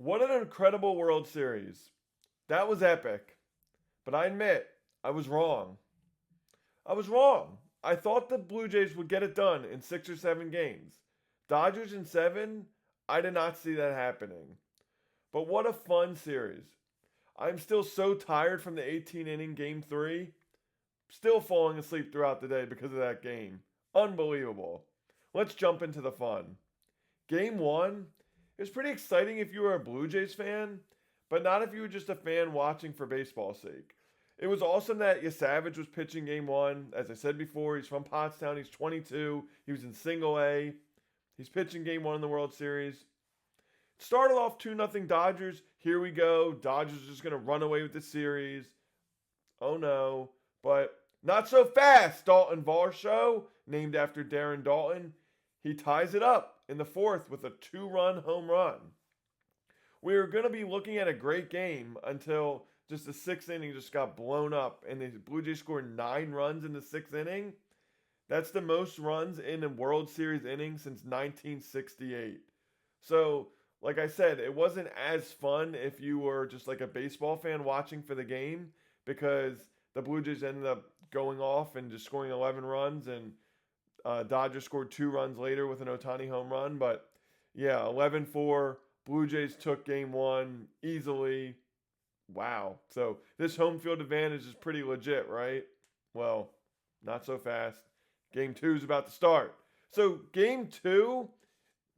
What an incredible World Series. That was epic. But I admit, I was wrong. I was wrong. I thought the Blue Jays would get it done in 6 or 7 games. Dodgers in 7? I did not see that happening. But what a fun series. I'm still so tired from the 18 inning game 3. Still falling asleep throughout the day because of that game. Unbelievable. Let's jump into the fun. Game 1, it was pretty exciting if you were a Blue Jays fan, but not if you were just a fan watching for baseball's sake. It was awesome that Savage was pitching game 1. As I said before, he's from Pottstown. He's 22. He was in single A. He's pitching game 1 in the World Series. It started off 2-0 Dodgers. Here we go. Dodgers are just going to run away with the series. Oh no. But not so fast. Dalton Varsho, named after Darren Dalton. He ties it up in the 4th with a 2-run home run. We were going to be looking at a great game until just the 6th inning just got blown up, and the Blue Jays scored 9 runs in the 6th inning. That's the most runs in a World Series inning since 1968. So, like I said, it wasn't as fun if you were just like a baseball fan watching for the game because the Blue Jays ended up going off and just scoring 11 runs, and Dodgers scored 2 runs later with an Ohtani home run. But yeah, 11-4. Blue Jays took game 1 easily. Wow. So this home field advantage is pretty legit, right? Well, not so fast. Game 2 is about to start. So game 2,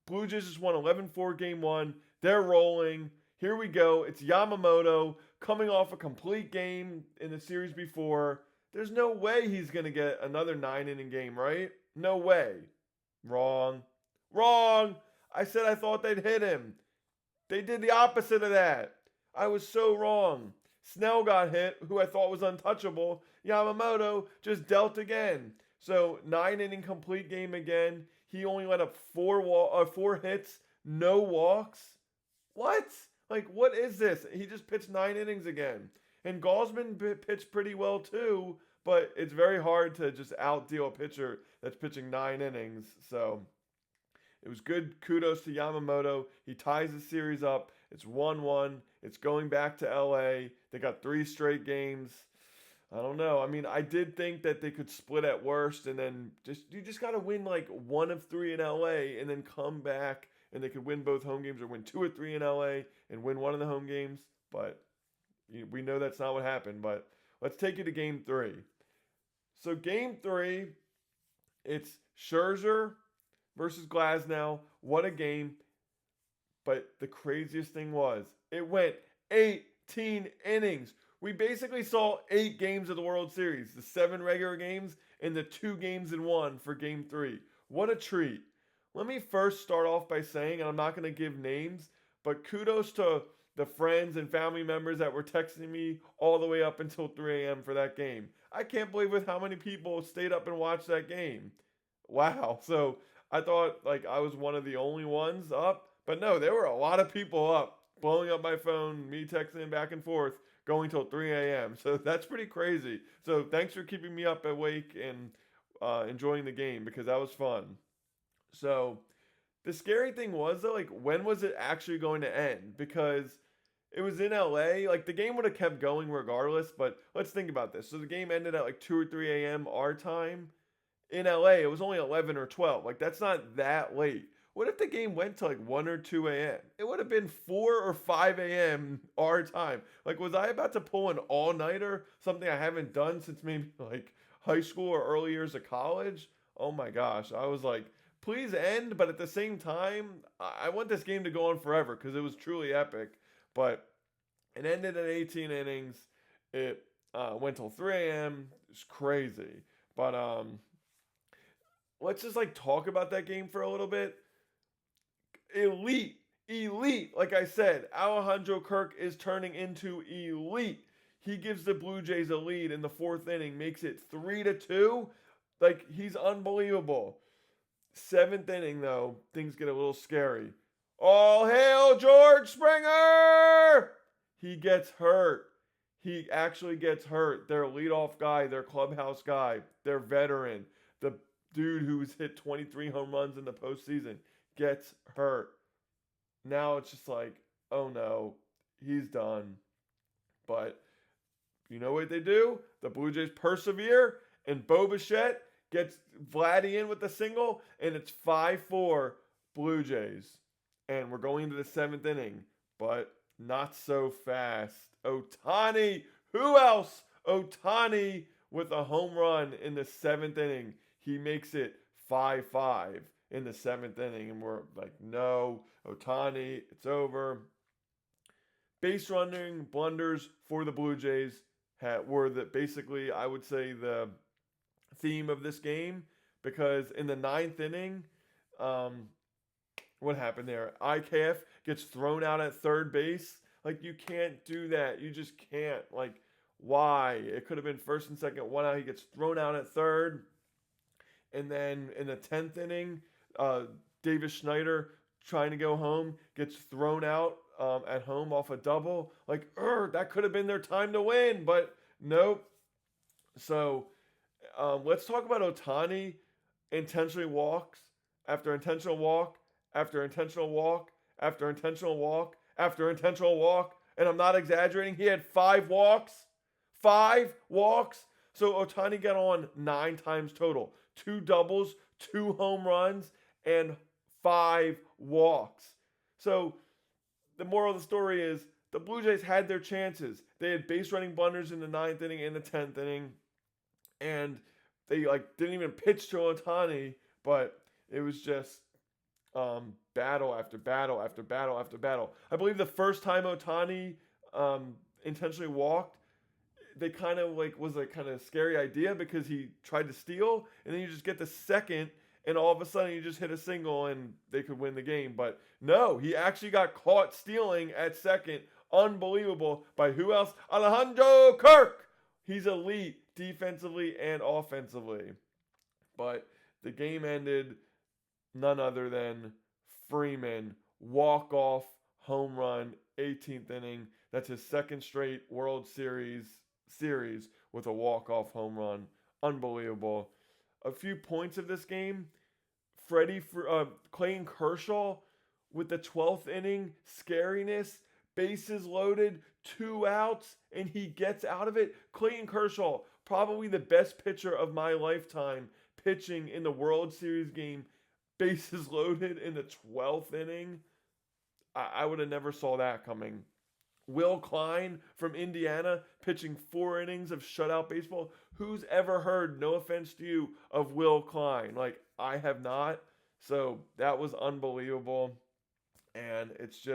Blue Jays just won 11-4 game 1. They're rolling. Here we go. It's Yamamoto coming off a complete game in the series before. There's no way he's going to get another 9 inning game, right? No way. Wrong. Wrong. I said I thought they'd hit him. They did the opposite of that. I was so wrong. Snell got hit, who I thought was untouchable. Yamamoto just dealt again. So 9 inning complete game again. He only let up 4 hits, no walks. What? Like, what is this? He just pitched 9 innings again. And Gosman pitched pretty well too, but it's very hard to just outdeal a pitcher that's pitching 9 innings. So it was good. Kudos to Yamamoto. He ties the series up. It's 1-1. It's going back to LA. They got 3 straight games. I don't know. I mean, I did think that they could split at worst and then you just got to win like 1 of 3 in LA and then come back and they could win both home games or win 2 or 3 in LA and win 1 of the home games. But we know that's not what happened. But let's take you to game 3. So game 3, it's Scherzer versus Glasnow. What a game. But the craziest thing was, it went 18 innings. We basically saw 8 games of the World Series, the 7 regular games and the 2 games in 1 for game 3. What a treat. Let me first start off by saying, and I'm not going to give names, but kudos to the friends and family members that were texting me all the way up until 3 a.m. for that game. I can't believe with how many people stayed up and watched that game. Wow. So I thought like I was one of the only ones up, but no, there were a lot of people up, blowing up my phone, me texting back and forth, going till 3 a.m. So that's pretty crazy. So thanks for keeping me up awake and enjoying the game because that was fun. So the scary thing was though, like when was it actually going to end? Because it was in LA. Like the game would have kept going regardless. But let's think about this. So the game ended at like 2 or 3 a.m. our time. In LA, it was only 11 or 12. Like that's not that late. What if the game went to like 1 or 2 a.m.? It would have been 4 or 5 a.m. our time. Like, was I about to pull an all nighter? Something I haven't done since maybe like high school or early years of college? Oh my gosh. I was like, please end. But at the same time, I want this game to go on forever because it was truly epic. But it ended at 18 innings. It went till 3 a.m. It's crazy. But let's just like talk about that game for a little bit. Elite, elite. Like I said, Alejandro Kirk is turning into elite. He gives the Blue Jays a lead in the 4th inning, makes it 3-2. Like he's unbelievable. 7th inning though, things get a little scary. All hail George Springer! He gets hurt. He actually gets hurt. Their leadoff guy, their clubhouse guy, their veteran, the dude who's hit 23 home runs in the postseason gets hurt. Now it's just like, oh no, he's done. But you know what they do? The Blue Jays persevere, and Bo Bichette gets Vladdy in with the single, and it's 5-4 Blue Jays. And we're going into the seventh inning, but not so fast. Ohtani, who else? Ohtani with a home run in the seventh inning. He makes it 5-5 in the seventh inning, and we're like, no, Ohtani, it's over. Base running blunders for the Blue Jays were basically, I would say, the theme of this game, because in the ninth inning, what happened there? IKF gets thrown out at third base. Like, you can't do that. You just can't. Like, why? It could have been first and second, one out. He gets thrown out at third. And then in the 10th inning, Davis Schneider, trying to go home, gets thrown out at home off a double. Like, that could have been their time to win, but nope. So let's talk about Ohtani intentionally walks after intentional walk after intentional walk after intentional walk after intentional walk. And I'm not exaggerating. He had 5 walks. 5 walks. So Ohtani got on 9 times total. 2 doubles, 2 home runs, and 5 walks. So the moral of the story is the Blue Jays had their chances. They had base running blunders in the 9th inning and the 10th inning. And they didn't even pitch to Ohtani, but it was just battle after battle after battle after battle. I believe the first time Ohtani intentionally walked, they kind of was a kind of scary idea because he tried to steal, and then you just get the second, and all of a sudden you just hit a single and they could win the game. But no, he actually got caught stealing at second. Unbelievable. By who else? Alejandro Kirk. He's elite defensively and offensively. But the game ended none other than Freeman, walk-off home run, 18th inning. That's his second straight World Series with a walk-off home run. Unbelievable. A few points of this game. Clayton Kershaw with the 12th inning scariness, bases loaded, 2 outs, and he gets out of it. Clayton Kershaw, probably the best pitcher of my lifetime, pitching in the World Series game, bases loaded in the 12th inning. I would have never saw that coming. Will Klein from Indiana pitching 4 innings of shutout baseball. Who's ever heard, no offense to you, of Will Klein? I have not. So that was unbelievable. And it's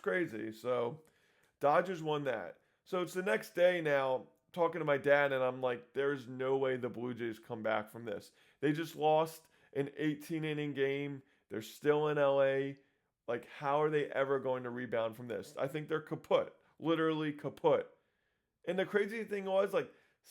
crazy. So Dodgers won that. So it's the next day now, talking to my dad, and I'm like, there's no way the Blue Jays come back from this. They just lost an 18-inning game. They're still in LA. How are they ever going to rebound from this? I think they're kaput. Literally kaput. And the crazy thing was,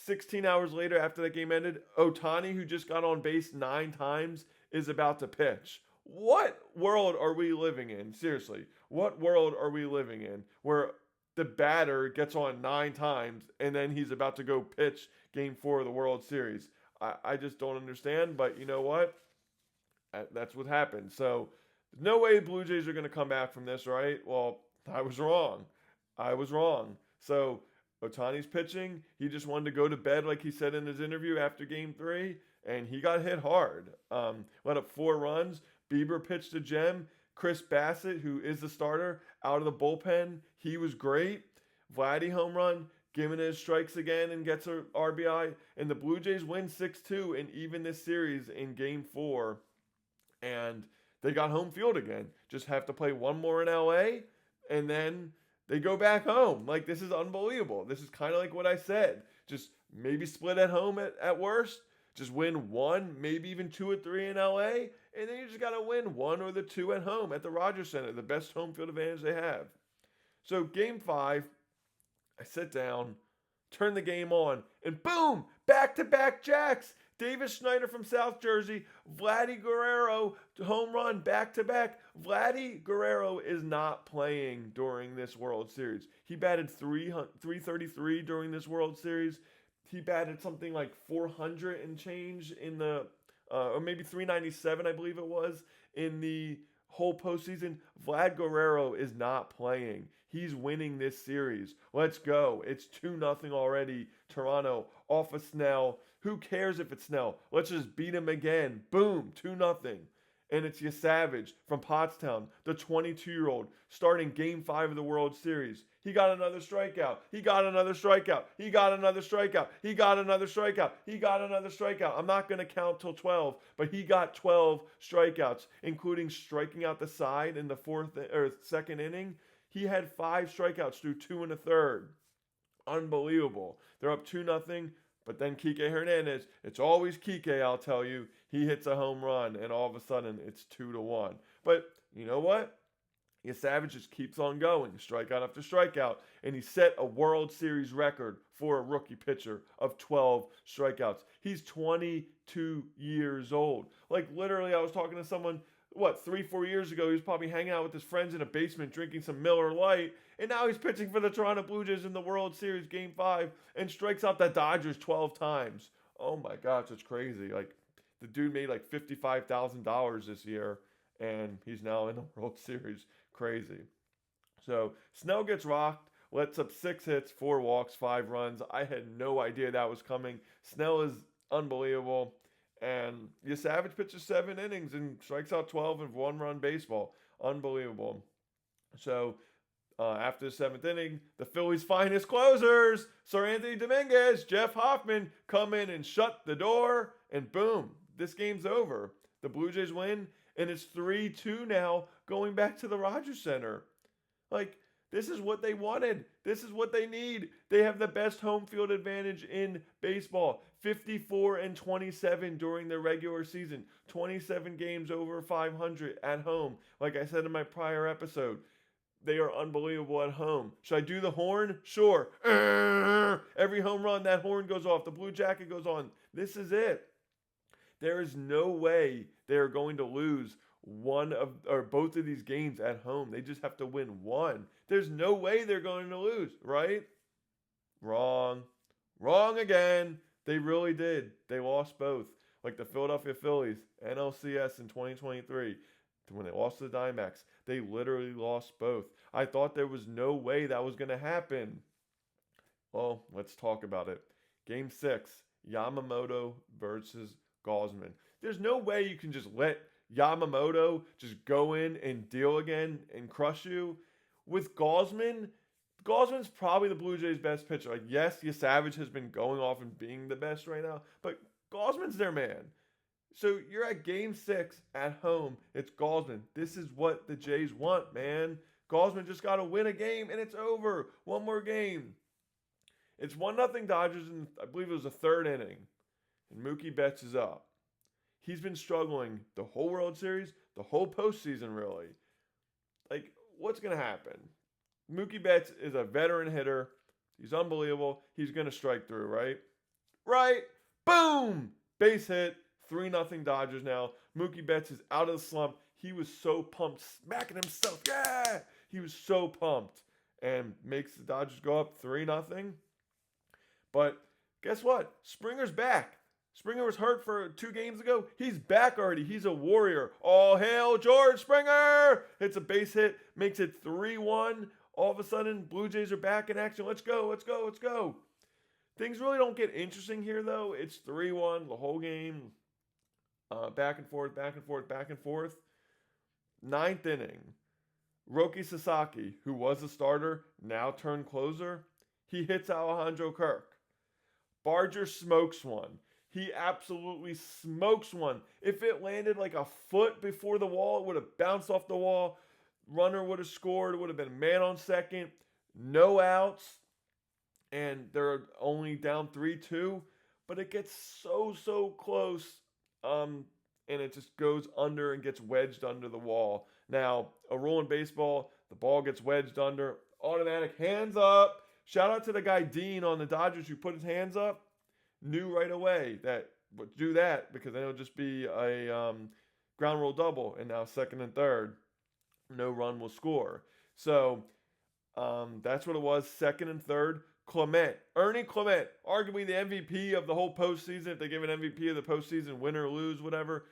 16 hours later after that game ended, Ohtani, who just got on base 9 times, is about to pitch. What world are we living in? Seriously, what world are we living in where the batter gets on 9 times and then he's about to go pitch Game 4 of the World Series? I just don't understand, but you know what? That's what happened. So, there's no way the Blue Jays are going to come back from this, right? Well, I was wrong. So, Ohtani's pitching. He just wanted to go to bed, like he said in his interview after Game 3, and he got hit hard. Let up 4 runs. Bieber pitched a gem. Chris Bassett, who is the starter, out of the bullpen. He was great. Vladdy home run. Gimenez strikes again and gets an RBI. And the Blue Jays win 6-2 and even this series in Game 4. And they got home field again. Just have to play one more in LA, and then they go back home. This is unbelievable. This is kind of like what I said. Just maybe split at home at worst. Just win 1, maybe even 2 or 3 in LA, and then you just got to win 1 or the 2 at home at the Rogers Center, the best home field advantage they have. So Game 5, I sit down, turn the game on, and boom, back-to-back jacks. Davis Schneider from South Jersey, Vladdy Guerrero, home run, back-to-back. Vladdy Guerrero is not playing during this World Series. He batted 333 during this World Series. He batted something like 400 and change in the, or maybe 397, I believe it was, in the whole postseason, Vlad Guerrero is not playing. He's winning this series. Let's go. It's 2-0 already. Toronto off of Snell. Who cares if it's Snell? Let's just beat him again. Boom, 2-0. And it's Savage from Pottstown, the 22-year-old, starting Game 5 of the World Series. He got another strikeout. He got another strikeout. He got another strikeout. He got another strikeout. He got another strikeout. I'm not going to count till 12, but he got 12 strikeouts, including striking out the side in the second inning. He had 5 strikeouts through 2 1/3. Unbelievable. They're up 2-0. But then Kike Hernandez, it's always Kike, I'll tell you. He hits a home run, and all of a sudden it's 2-1. But you know what? Savage just keeps on going, strikeout after strikeout, and he set a World Series record for a rookie pitcher of 12 strikeouts. He's 22 years old. Like, literally, I was talking to someone, 3-4 years ago, he was probably hanging out with his friends in a basement drinking some Miller Lite, and now he's pitching for the Toronto Blue Jays in the World Series Game 5 and strikes out the Dodgers 12 times. Oh my gosh, it's crazy. Like, the dude made like $55,000 this year, and he's now in the World Series. Crazy. So, Snell gets rocked, lets up 6 hits, 4 walks, 5 runs. I had no idea that was coming. Snell is unbelievable. And Savage pitches 7 innings and strikes out 12 in 1-run baseball. Unbelievable. So, after the 7th inning, the Phillies' finest closers, Sir Anthony Dominguez, Jeff Hoffman, come in and shut the door. And boom, this game's over. The Blue Jays win, and it's 3-2 now, going back to the Rogers Center. Like, this is what they wanted. This is what they need. They have the best home field advantage in baseball. 54-27 during the regular season. 27 games over 500 at home. Like I said in my prior episode, they are unbelievable at home. Should I do the horn? Sure. Every home run, that horn goes off. The blue jacket goes on. This is it. There is no way they are going to lose one of or both of these games at home. They just have to win one. There's no way they're going to lose, right? Wrong. Wrong again. They really did. They lost both. Like the Philadelphia Phillies, NLCS in 2023, when they lost to the Diamondbacks, they literally lost both. I thought there was no way that was going to happen. Well, let's talk about it. Game 6, Yamamoto versus Gausman. There's no way you can just let Yamamoto just go in and deal again and crush you. With Gausman, Gausman's probably the Blue Jays' best pitcher. Like, yes, Savage has been going off and being the best right now, but Gausman's their man. So you're at Game 6 at home. It's Gausman. This is what the Jays want, man. Gausman just got to win a game, and it's over. One more game. It's 1-0 Dodgers, and I believe it was the 3rd inning, and Mookie Betts is up. He's been struggling the whole World Series, the whole postseason, really. Like, what's going to happen? Mookie Betts is a veteran hitter. He's unbelievable. He's going to strike through, right? Right. Boom! Base hit. 3-0 Dodgers now. Mookie Betts is out of the slump. He was so pumped, smacking himself. Yeah! He was so pumped. And makes the Dodgers go up 3-0. But guess what? Springer's back. Springer was hurt for 2 games ago. He's back already. He's a warrior. All hail George Springer! Hits a base hit, makes it 3-1. All of a sudden, Blue Jays are back in action. Let's go, let's go, let's go. Things really don't get interesting here, though. It's 3-1 the whole game. Back and forth, back and forth, back and forth. 9th inning. Roki Sasaki, who was a starter, now turned closer. He hits Alejandro Kirk. Barger smokes one. He absolutely smokes one. If it landed like a foot before the wall, it would have bounced off the wall. Runner would have scored. It would have been man on second. No outs. And they're only down 3-2. But it gets so close. And it just goes under and gets wedged under the wall. Now, a rule in baseball, the ball gets wedged under. Automatic hands up. Shout out to the guy Dean on the Dodgers who put his hands up. Knew right away that would do that because then it'll just be a ground rule double, and now 2nd and 3rd, no run will score. So that's what it was. 2nd and 3rd, Clement, Ernie Clement, arguably the MVP of the whole postseason. If they give an MVP of the postseason, win or lose, whatever,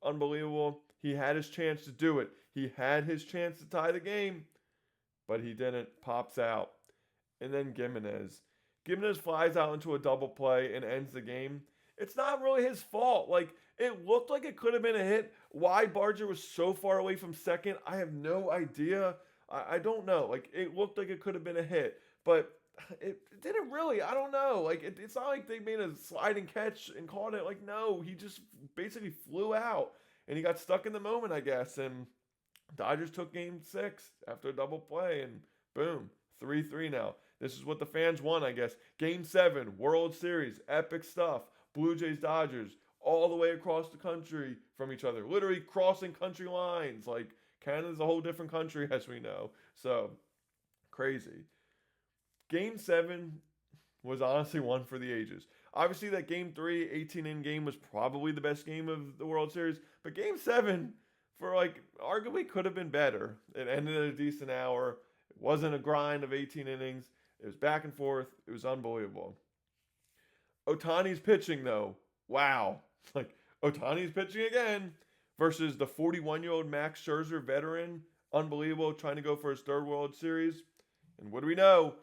unbelievable. He had his chance to do it. He had his chance to tie the game, but he didn't. Pops out. And then Gimenez. Gimenez flies out into a double play and ends the game. It's not really his fault. Like, it looked like it could have been a hit. Why Barger was so far away from second, I have no idea. I don't know. Like, it looked like it could have been a hit, but it didn't really. I don't know. Like, it's not like they made a sliding catch and caught it. Like, no, he just basically flew out and he got stuck in the moment, I guess. And Dodgers took game 6 after a double play, and boom, 3-3 now. This is what the fans want, I guess. Game 7, World Series, epic stuff. Blue Jays, Dodgers, all the way across the country from each other. Literally crossing country lines. Like, Canada's a whole different country, as we know. So, crazy. Game 7 was honestly one for the ages. Obviously, that Game 3, 18-inning game was probably the best game of the World Series. But Game 7, for like, arguably could have been better. It ended at a decent hour. It wasn't a grind of 18 innings. It was back and forth. It was unbelievable. Ohtani's pitching, though. Wow. Like, Ohtani's pitching again versus the 41-year-old Max Scherzer veteran. Unbelievable, trying to go for his 3rd World Series. And what do we know?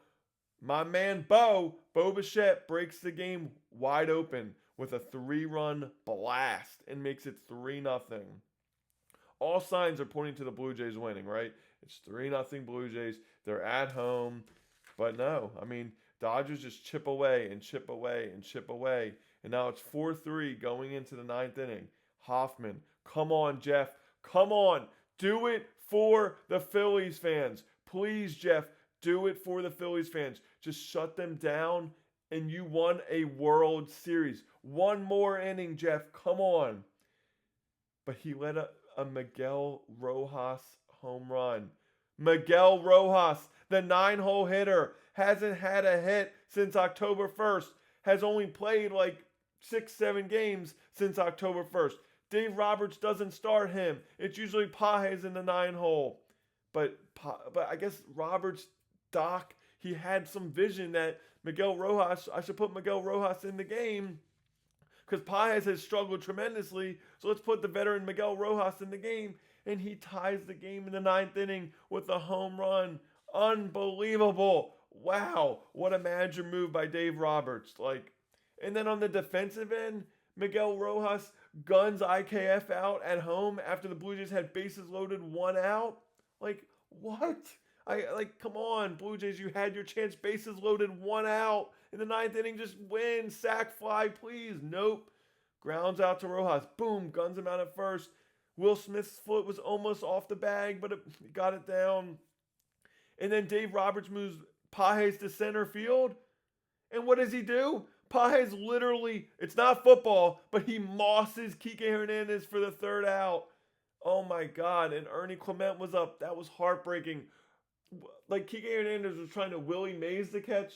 My man Bo Bichette breaks the game wide open with a 3-run blast and makes it 3-0. All signs are pointing to the Blue Jays winning, right? It's 3-0 Blue Jays. They're at home. But no, I mean, Dodgers just chip away and chip away and chip away. And now it's 4-3 going into the 9th inning. Hoffman, come on, Jeff. Come on. Do it for the Phillies fans. Please, Jeff, do it for the Phillies fans. Just shut them down, and you won a World Series. One more inning, Jeff. Come on. But he let a Miguel Rojas home run. Miguel Rojas, the 9-hole hitter, hasn't had a hit since October 1st. Has only played like 6-7 games since October 1st. Dave Roberts doesn't start him. It's usually Pages in the 9-hole. But I guess Roberts, Doc, he had some vision that Miguel Rojas, I should put Miguel Rojas in the game because Pages has struggled tremendously. So let's put the veteran Miguel Rojas in the game. And he ties the game in the 9th inning with a home run. Unbelievable. Wow. What a manager move by Dave Roberts. Like, and then on the defensive end, Miguel Rojas guns IKF out at home after the Blue Jays had bases loaded, 1 out. Like, what? Come on, Blue Jays, you had your chance, bases loaded, 1 out. In the 9th inning, just win, sack fly, please. Nope. Grounds out to Rojas. Boom, guns him out at first. Will Smith's foot was almost off the bag, but it got it down. And then Dave Roberts moves Pages to center field. And what does he do? Pages literally, it's not football, but he mosses Kike Hernandez for the 3rd out. Oh my God. And Ernie Clement was up. That was heartbreaking. Like, Kike Hernandez was trying to Willie Mays the catch.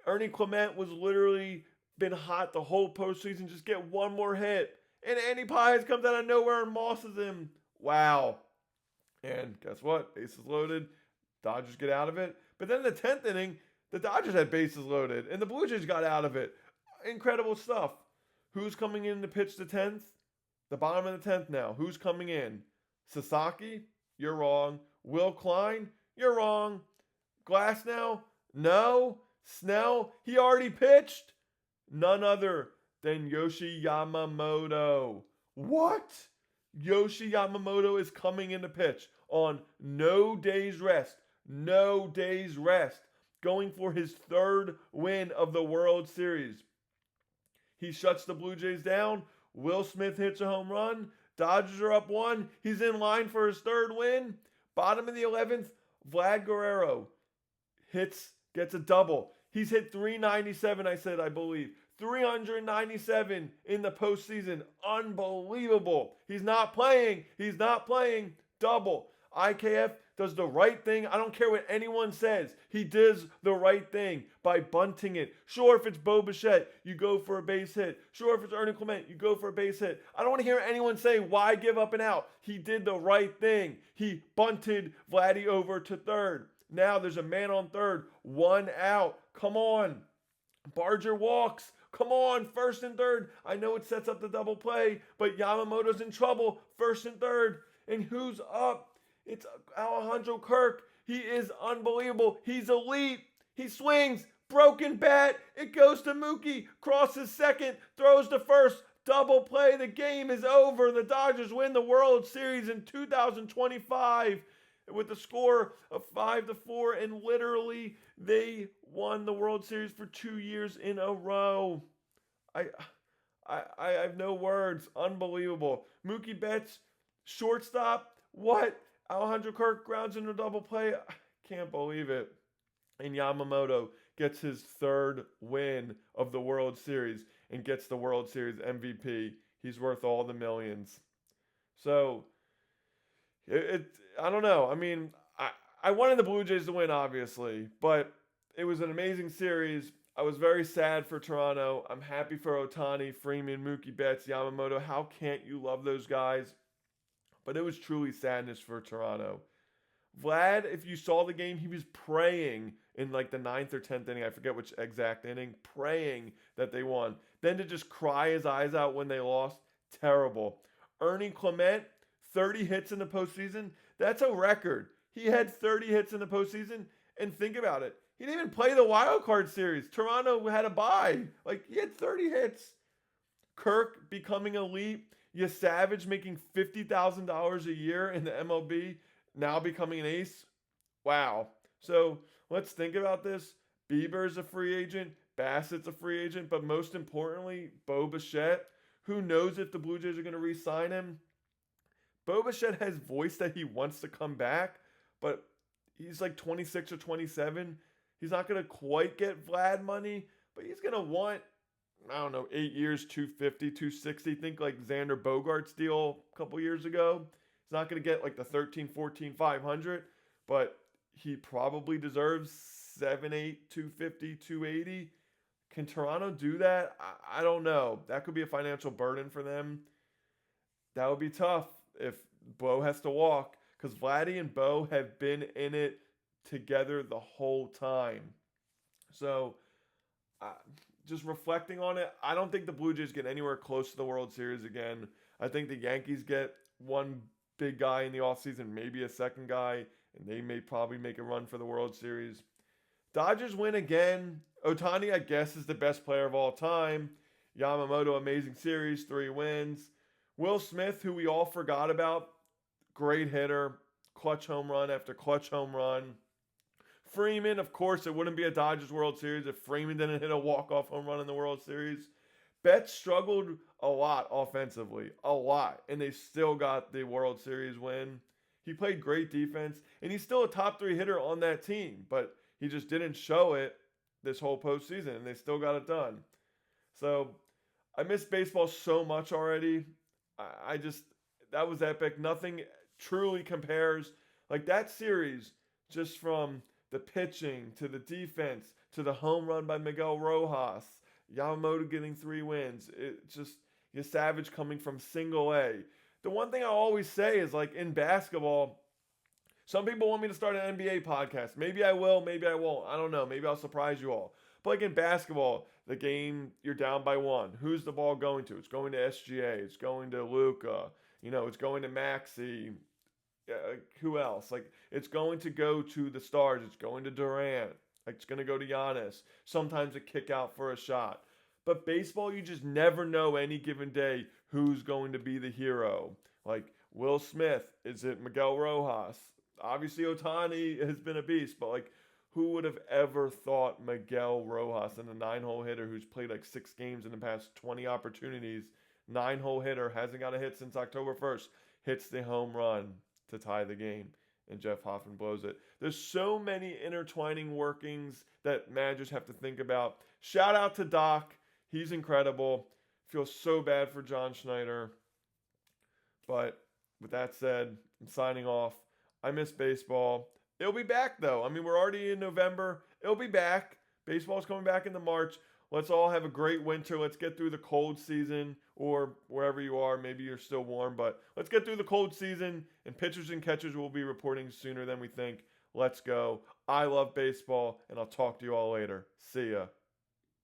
Ernie Clement was literally been hot the whole postseason. Just get one more hit. And Andy Pages comes out of nowhere and mosses him. Wow. And guess what? Bases loaded. Dodgers get out of it. But then in the 10th inning, the Dodgers had bases loaded. And the Blue Jays got out of it. Incredible stuff. Who's coming in to pitch the 10th? The bottom of the 10th now. Who's coming in? Sasaki? You're wrong. Will Klein? You're wrong. Glasnow? No. Snell? He already pitched. None other than Yoshi Yamamoto. What? Yoshi Yamamoto is coming in to pitch on no days rest. No days rest. Going for his 3rd win of the World Series. He shuts the Blue Jays down. Will Smith hits a home run. Dodgers are up 1. He's in line for his 3rd win. Bottom of the 11th, Vlad Guerrero gets a double. He's hit 397, I believe. 397 in the postseason. Unbelievable. He's not playing. Double. IKF does the right thing. I don't care what anyone says. He does the right thing by bunting it. Sure, if it's Bo Bichette, you go for a base hit. Sure, if it's Ernie Clement, you go for a base hit. I don't want to hear anyone say, why give up and out? He did the right thing. He bunted Vladdy over to 3rd. Now there's a man on 3rd. 1 out. Come on. Barger walks. Come on, 1st and 3rd. I know it sets up the double play, but Yamamoto's in trouble. 1st and 3rd. And who's up? It's Alejandro Kirk. He is unbelievable. He's elite. He swings. Broken bat. It goes to Mookie. Crosses second. Throws to first. Double play. The game is over. The Dodgers win the World Series in 2025 with a score of 5-4. And literally, they won the World Series for 2 years in a row. I have no words. Unbelievable. Mookie Betts, shortstop. What? Alejandro Kirk grounds into a double play. I can't believe it. And Yamamoto gets his third win of the World Series and gets the World Series MVP. He's worth all the millions. So, I don't know. I mean, I wanted the Blue Jays to win, obviously, but it was an amazing series. I was very sad for Toronto. I'm happy for Ohtani, Freeman, Mookie Betts, Yamamoto. How can't you love those guys? But it was truly sadness for Toronto. Vlad, if you saw the game, he was praying in like the 9th or 10th inning. I forget which exact inning. Praying that they won. Then to just cry his eyes out when they lost. Terrible. Ernie Clement, 30 hits in the postseason. That's a record. He had 30 hits in the postseason. And think about it. He didn't even play the wild card series. Toronto had a bye. Like, he had 30 hits. Kirk becoming elite. Savage making $50,000 a year in the MLB. Now becoming an ace. Wow. So, let's think about this. Bieber's a free agent. Bassett's a free agent. But most importantly, Bo Bichette. Who knows if the Blue Jays are going to re-sign him? Bo Bichette has voiced that he wants to come back. But he's like 26 or 27. He's not going to quite get Vlad money, but he's going to want, 8 years, 250, 260. Think like Xander Bogaerts deal a couple years ago. He's not going to get like the 13, 14, 500, but he probably deserves 7, 8, 250, 280. Can Toronto do that? I don't know. That could be a financial burden for them. That would be tough if Bo has to walk, because Vladdy and Bo have been in it together the whole time. So, just reflecting on it, I don't think the Blue Jays get anywhere close to the World Series again. I think the Yankees get one big guy in the offseason, maybe a second guy, and they may probably make a run for the World Series. Dodgers win again. Ohtani, I guess, is the best player of all time. Yamamoto, amazing series, 3 wins. Will Smith, who we all forgot about, great hitter, clutch home run after clutch home run. Freeman, of course, it wouldn't be a Dodgers World Series if Freeman didn't hit a walk-off home run in the World Series. Betts struggled a lot offensively, a lot, and they still got the World Series win. He played great defense, and he's still a top 3 hitter on that team, but he just didn't show it this whole postseason, and they still got it done. So, I miss baseball so much already. That was epic. Nothing truly compares. Like that series, just from the pitching to the defense to the home run by Miguel Rojas, Yamamoto getting 3 wins. It just, Savage coming from single A. The one thing I always say is, like, in basketball, some people want me to start an NBA podcast. Maybe I will, maybe I won't. I don't know. Maybe I'll surprise you all. But like in basketball, the game, you're down by 1. Who's the ball going to? It's going to SGA. It's going to Luka. It's going to Maxey. Who else? Like, it's going to go to the stars. It's going to Durant. Like, it's going to go to Giannis. Sometimes a kick out for a shot. But baseball, you just never know any given day who's going to be the hero. Like, Will Smith. Is it Miguel Rojas? Obviously, Ohtani has been a beast, but like, who would have ever thought Miguel Rojas, and a 9-hole hitter who's played like 6 games in the past 20 opportunities, 9-hole hitter, hasn't got a hit since October 1st, hits the home run to tie the game, and Jeff Hoffman blows it. There's so many intertwining workings that managers have to think about. Shout out to Doc. He's incredible. Feel so bad for John Schneider. But with that said, I'm signing off. I miss baseball. It'll be back, though. I mean, we're already in November. It'll be back. Baseball's coming back into March. Let's all have a great winter. Let's get through the cold season, or wherever you are. Maybe you're still warm, but let's get through the cold season, and pitchers and catchers will be reporting sooner than we think. Let's go. I love baseball, and I'll talk to you all later. See ya.